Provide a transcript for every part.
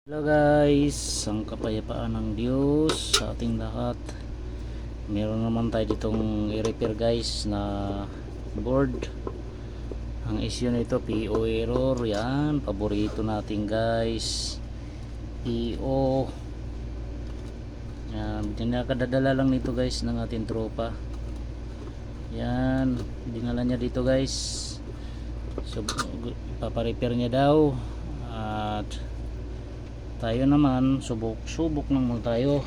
Hello guys, ang kapayapaan ng Diyos sa ating lahat. Meron naman tayo ditong i-repair guys na board. Ang issue nito PO error. Yan, paborito natin guys, PO. Yan, dinakadadala lang nito guys ng ating tropa. Yan, dinala niya dito guys. So, paparepair niya daw. At tayo naman subok lang muna tayo.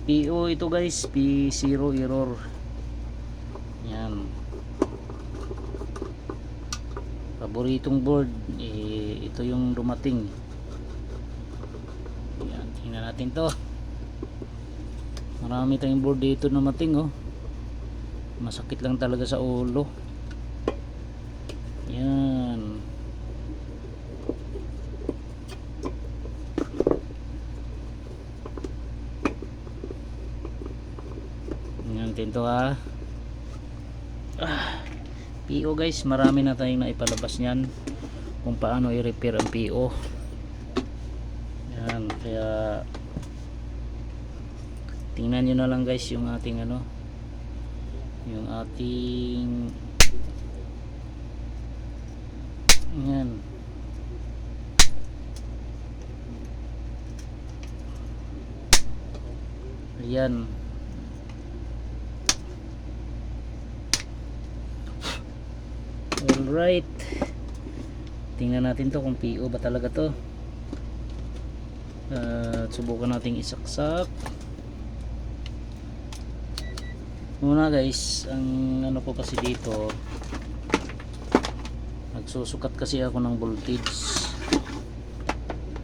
PO ito guys, P0 error. Yan, paboritong board ito yung dumating. Yan, tingnan natin to. Marami tayong board dito dumating oh. Masakit lang talaga sa ulo. Yan, to ha. PO guys, marami na tayong naipalabas niyan kung paano i-repair ang PO. Yan, kaya tingnan nyo na lang guys yung ating yung ating yan. Ayan, alright, tingnan natin to kung PO ba talaga to. Subukan nating isaksak muna guys. Ang ko kasi dito, nagsusukat kasi ako ng voltage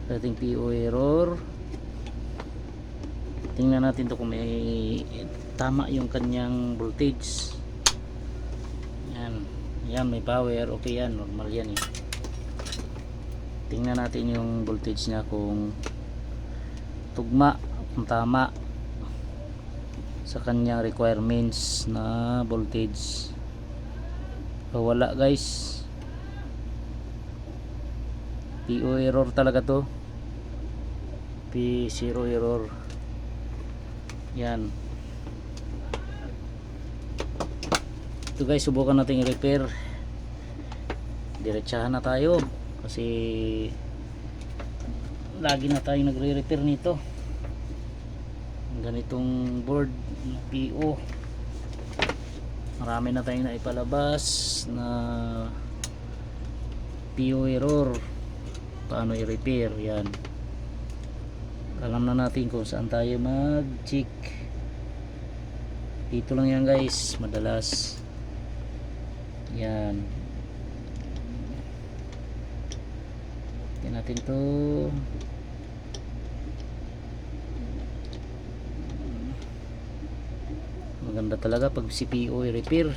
sa ating PO error. Tingnan natin to kung may tama yung kanyang voltage. Yan, may power, okay yan, normal yan eh. Tingnan natin yung voltage niya kung tugma, kung tama sa kanyang requirements na voltage. Wala guys, PO error talaga to, P0 error. Yan, ito guys, subukan natin i-repair. Diretsahan na tayo kasi lagi na tayong nagre-repair nito, ganitong board na PO. Marami na tayong naipalabas na PO error, paano i-repair. Yan, alam na natin kung saan tayo mag-check. Dito lang yan guys, madalas. Yan, tingnan natin to. Maganda talaga pag CPU i-repair.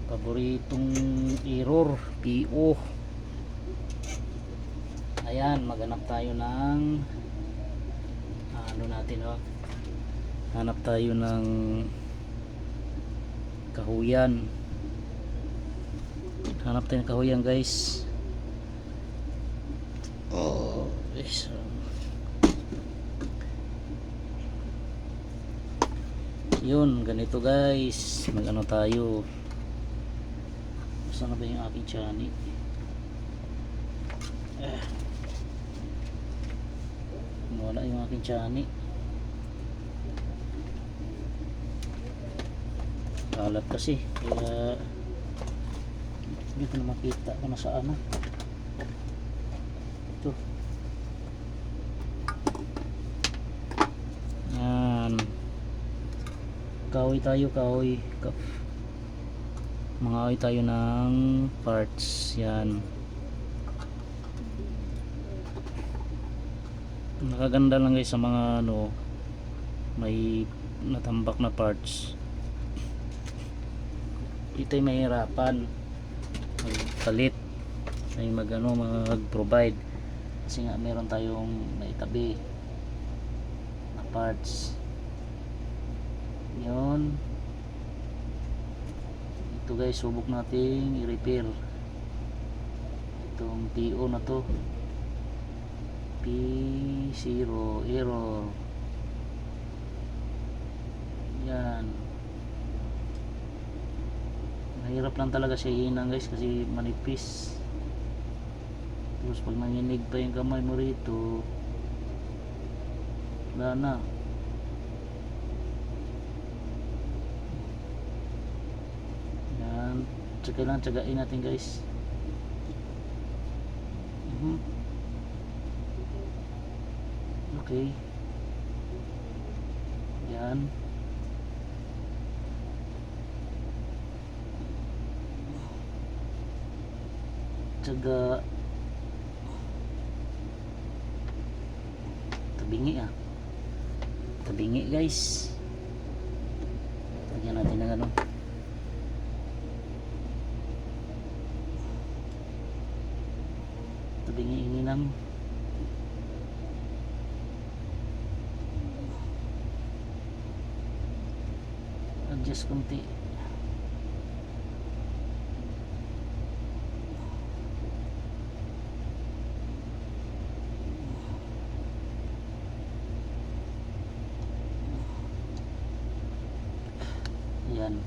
Paboritong error, PO. Ayan, maghanap tayo ng natin hanap tayo ng kahuyan. Hanap tayo ng kahuyan guys. Yes. Yun, ganito guys, tayo. Saan na ba yung aking chani? Wala yung aking chani. Kalat kasi, kaya hindi ko na makita kung nasaan na. Ito. Yan, kahoy tayo, mangahoy tayo ng parts. Yan, nakaganda lang guys sa mga may natambak na parts. Ito ay mahirapan magpalit, ay mag-provide kasi nga meron tayong naitabi na parts. Yun, ito guys, subok nating i-repair. itong PO na to, P0 error. Yan, mahirap lang talaga siya hinang guys kasi manipis. Tapos pag nanginig pa yung kamay mo rito, wala na. Yan, kailangan tsagain natin guys. Okay, yan. Tsaga, tabingi tabingi guys. Lagyan natin ng ano, tabingi ininang. Adjust konti. Yan.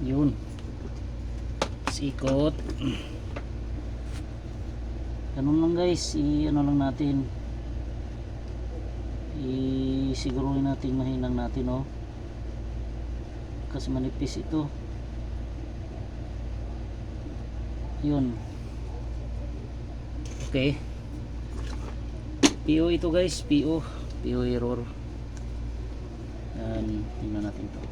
Yun. Sikot. Ganun lang guys. Ano lang natin. Siguruhin natin mahinang natin, oh. Kasi manipis ito. Yun. Okay. PO ito guys. PO error. Yan. Tingnan natin to.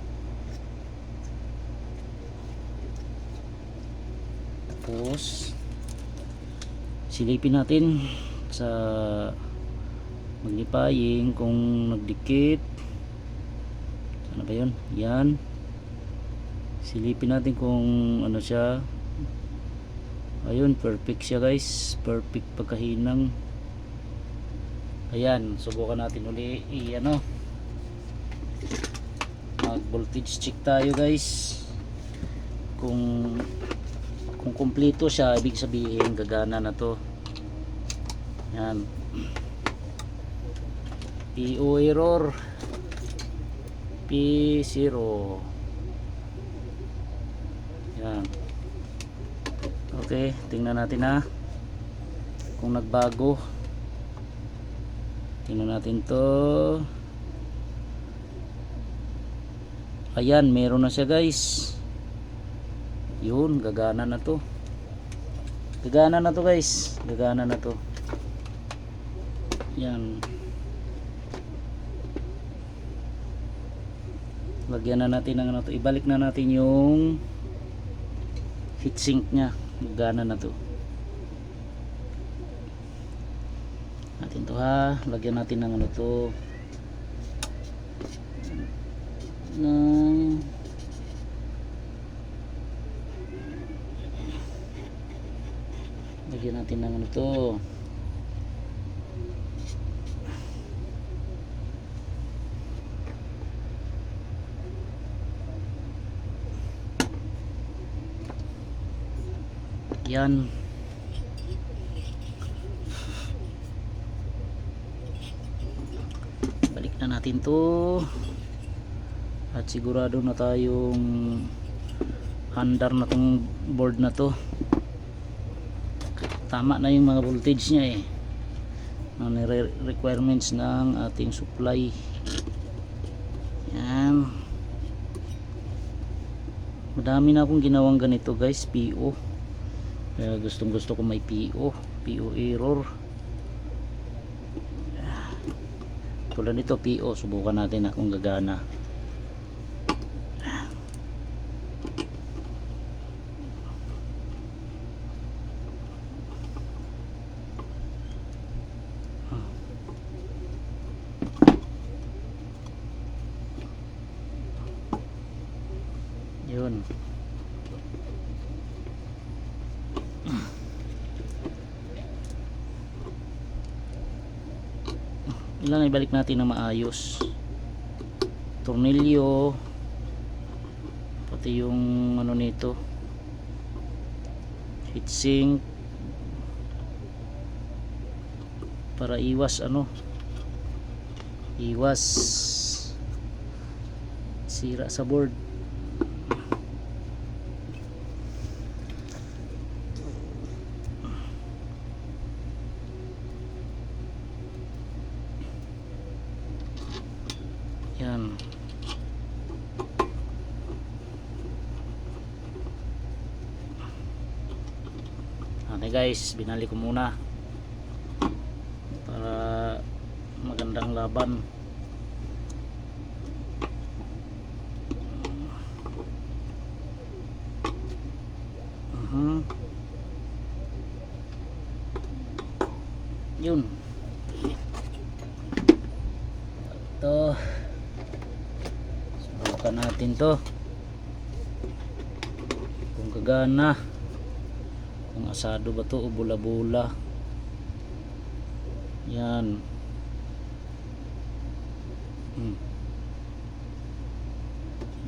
Tapos silipin natin sa magnifying kung nagdikit. Ano ba yun? Yan. Silipin natin kung ano siya. Ayun, perfect siya guys. Perfect pagkahinang. Ayan, subukan natin uli ano, mag voltage check tayo guys. Kung kumpleto siya, ibig sabihin gagana na to. Yan. PO error, P0. Yan. Okay, tingnan natin kung nagbago. Tingnan natin to. Ayan, meron na siya guys. Yun, gagana na to. Gagana na to guys. Gagana na to. Yan. Lagyan na natin ng ano to. Ibalik na natin yung heatsink nya. Gagana na to. Natin to lagyan natin ng ano to. Lagyan natin ng ano to. Yan. Balik na natin to. At sigurado na tayong handar na tong board na to. Tama na yung mga voltage nya ang requirements ng ating supply. Yan. Madami na akong ginawang ganito guys, PO. Kaya gustong gusto ko may PO error. Tulad nito PO, subukan natin kung gagana. Yun. Ilang ibalik natin na maayos. Tornilyo, pati yung ano nito, heatsink, para iwas iwas sira sa board. Yan. Okay guys, binali ko muna para magandang laban. Yun. Ito. Subukan natin to. Kung gagana. Kung asado ba to o bula-bula. Yan.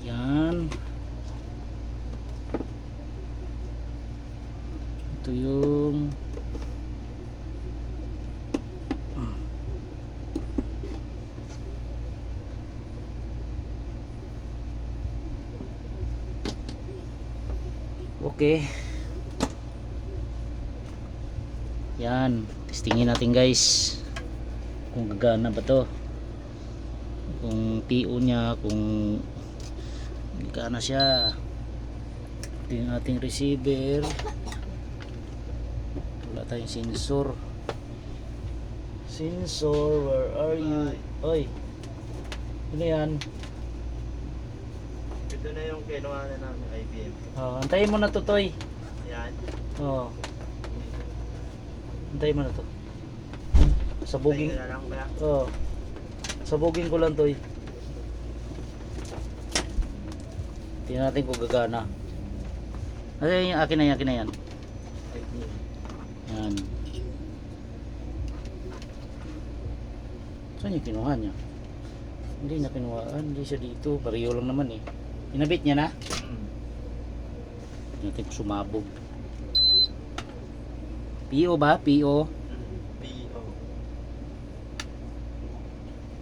Yan. Ito yung okay. Yan, testingin natin guys kung gagana ba to, kung PO nya, kung gagana siya. Ito yung ating receiver, wala tayong sensor. Where are you? Oy, ano yan? Ito na yung kinuha na namin IBM. Antayin mo na to, Toy. Yan. Antayin mo na to. Sabugin. Tayo na lang ba? Sabugin ko lang, Toy. Tingnan natin kung gagana. Ay, akin na yan. IBM. Yan. Saan yung kinuha niya? Hindi na kinuha. Hindi siya dito. Pareho lang naman eh. Inabit niya na? Natin kung sumabog. PO ba? PO? PO.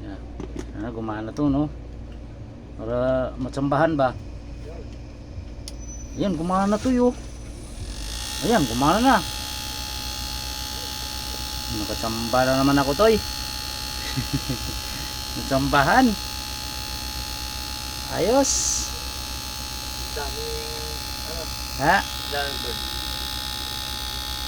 Yan. Gumana to, no? Para matsambahan ba? Ayan, gumana to yun. Ayan, gumana na. Nakatsamba na naman ako, Toy. Natsambahan. Ayos. Daming Ha? daming bird.